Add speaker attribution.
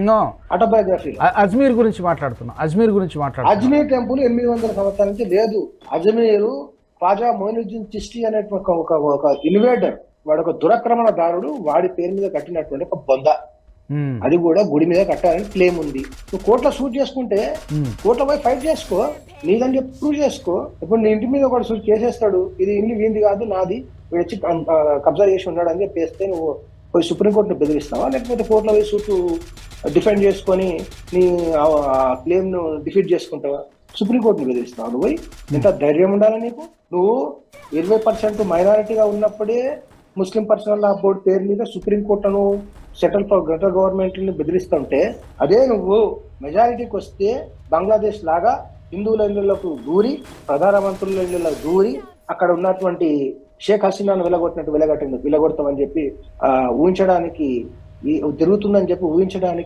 Speaker 1: No,
Speaker 2: ఆటోబయోగ్రఫీలో.
Speaker 1: Ajmer గురించి మాట్లాడుతున్నా.
Speaker 2: Ajmer temple 800 సంవత్సరాల నుంచి లేదు. అజ్మీరు ఖాజా మొయినుద్దీన్ చిష్టి అనే ఒక ఇన్వేడర్, వాడు ఒక దురాక్రమణదారుడు, వాడి పేరు మీద కట్టినటువంటి ఒక బొంద. అది కూడా గుడి మీద కట్టాలని క్లెయిమ్ ఉంది. నువ్వు కోర్టులో సూట్ చేసుకుంటే కోర్టులో పోయి ఫైట్ చేసుకో, నీదని చెప్పి ప్రూవ్ చేసుకో. ఇప్పుడు నీ ఇంటి మీద ఒకటి సూట్ చేసేస్తాడు, ఇది ఇల్లు వీంది కాదు నాది, వీడు వచ్చి కబ్జా చేసి ఉన్నాడు అని చెప్పేస్తే నువ్వు పోయి సుప్రీంకోర్టును బెదిరిస్తావా, లేకపోతే కోర్టులో పోయి సూట్ డిఫెండ్ చేసుకొని నీ క్లెయిమ్ ను డిఫీట్ చేసుకుంటావా? సుప్రీంకోర్టును బెదిరిస్తావా నువ్వు? ఎంత ధైర్యం ఉండాలి నీకు? నువ్వు 20% మైనారిటీగా ఉన్నప్పుడే ముస్లిం పర్సనల్ లా బోర్డు పేరు మీద సుప్రీంకోర్టును సెంట్రల్ గవర్నమెంట్ ని బెదిరిస్తుంటే, అదే నువ్వు మెజారిటీకి వస్తే బంగ్లాదేశ్ లాగా హిందువుల ఇళ్లకు దూరి, ప్రధానమంత్రుల ఇళ్లకు దూరి, అక్కడ ఉన్నటువంటి షేక్ హసీనాను వెలగొట్టినట్టు వెలగొడతామని చెప్పి ఊహించడానికి, జరుగుతుందని చెప్పి ఊహించడానికి